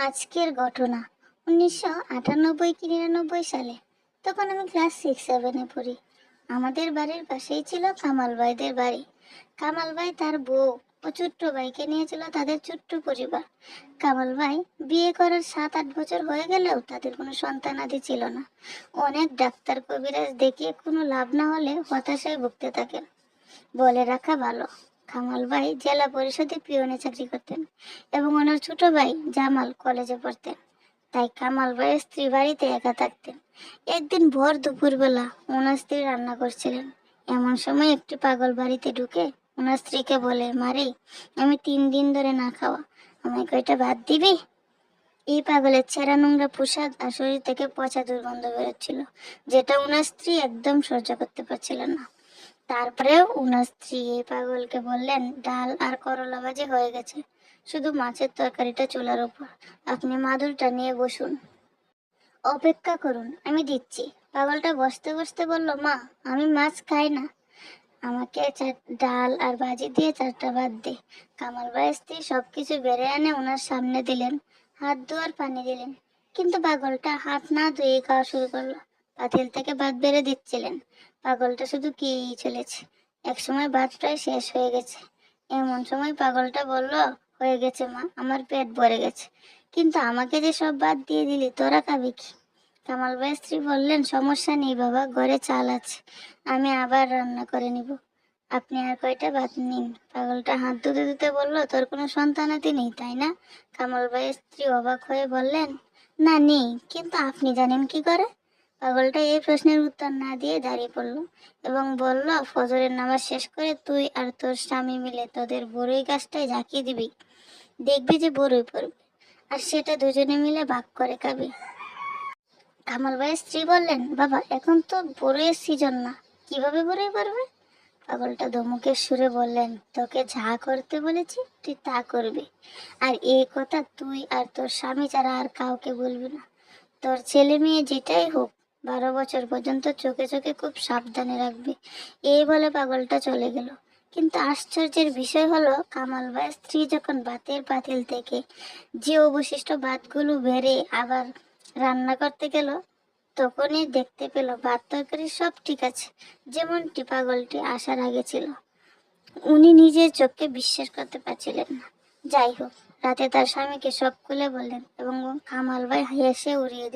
আজকের ঘটনা 1998 কি 99 সালে। তখন আমি ক্লাস 6-7-এ পড়ি। আমাদের বাড়ির পাশেই ছিল কামাল ভাইদের বাড়ি। কামাল ভাই, তার বউ ও ছোট্ট ভাইকে নিয়েছিল তাদের ছোট্ট পরিবার। কামাল ভাই বিয়ে করার 7-8 বছর হয়ে গেলেও তাদের কোনো সন্তানাদি ছিল না। অনেক ডাক্তার কবিরাজ দেখিয়ে কোনো লাভ না হলে হতাশায় ভুগতে থাকেন। বলে রাখা ভালো, কামাল ভাই জেলা পরিষদে পিওনে চাকরি করতেন এবং ওনার ছোট ভাই জামাল কলেজে পড়তেন। তাই কামাল ভাইয়ের স্ত্রী বাড়িতে একা থাকতেন। একদিন ভোর দুপুরবেলা ওনার স্ত্রী রান্না করছিলেন। এমন সময় একটি পাগল বাড়িতে ঢুকে ওনার স্ত্রীকে বলে, মারে, আমি 3 দিন ধরে না খাওয়া, আমায় কয়টা ভাত দিবি? এই পাগলের ছেঁড়া নোংরা পোশাক আর শরীর থেকে পচা দুর্গন্ধ বেরোচ্ছিল, যেটা ওনার স্ত্রী একদম সহ্য করতে পারছিলেন না। তারপরেও উনার স্ত্রী এই পাগলকে বললেন, ডাল আর করলা ভাজি হয়ে গেছে, শুধু মাছের তরকারিটা চুলার উপর, আপনি মাদুরটা নিয়ে বসুন, অপেক্ষা করুন, আমি দিচ্ছি। পাগলটা বসতে বসতে বলল, মা, আমি মাছ খাই না, আমাকে ডাল আর ভাজি দিয়ে 4টা ভাত দে। কামাল ভাই স্ত্রী সবকিছু বেড়ে এনে ওনার সামনে দিলেন, হাত ধোয়ার পানি দিলেন, কিন্তু পাগলটা হাত না ধুয়ে খাওয়া শুরু করলো। পাতিল থেকে ভাত বেড়ে দিচ্ছিলেন, পাগলটা শুধু খেয়েই চলেছে। একসময় ভাত প্রায় শেষ হয়ে গেছে। এমন সময় পাগলটা বলল, হয়ে গেছে মা, আমার পেট ভরে গেছে, কিন্তু আমাকে যে সব ভাত দিয়ে দিলি, তোরা খাবি কি? কামাল ভাই স্ত্রী বললেন, সমস্যা নেই বাবা, ঘরে চাল আছে, আমি আবার রান্না করে নিব, আপনি আর কয়টা ভাত নিন। পাগলটা হাত ধুতে ধুতে বলল, তোর কোনো সন্তানাদি নেই, তাই না? কামাল ভাইয়ের স্ত্রী অবাক হয়ে বললেন, না নেই, কিন্তু আপনি জানেন কি করে? পাগলটা এই প্রশ্নের উত্তর না দিয়ে দাঁড়িয়ে পড়ল এবং বলল, ফজরের নামাজ শেষ করে তুই আর তোর স্বামী মিলে তোদের বড়ই গাছটায় ঝাঁকিয়ে দিবি, দেখবি যে বড়ই পড়বে, আর সেটা দুজনে মিলে ভাগ করে খাবি। কামাল ভাইয়ের স্ত্রী বললেন, বাবা, এখন তো বড়ইয়ের সিজন না, কিভাবে বড়ই পড়বে? পাগলটা ধমকের সুরে বললেন, তোকে যা করতে বলেছি তুই তা করবি, আর এই কথা তুই আর তোর স্বামী ছাড়া আর কাউকে বলবি না। তোর ছেলে মেয়ে যেটাই হোক, 12 বছর পর্যন্ত চোখে চোখে খুব সাবধানে রাখবি। এই বলে পাগলটা চলে গেল। কিন্তু আশ্চর্যের বিষয় হলো, কামাল ভাইয়ের স্ত্রী যখন ভাতের পাতিল থেকে যে অবশিষ্ট ভাতগুলো বেড়ে আবার রান্না করতে গেল, তখনই দেখতে পেল ভাত তরকারি সব ঠিক আছে, যেমনটি পাগলটি আসার আগে ছিল। উনি নিজের চোখকে বিশ্বাস করতে পারছিলেন না। যাই হোক, রাতে তার স্বামীকে সব খুলে বললেন এবং কামাল ভাই হেসে উড়িয়ে দিলেন।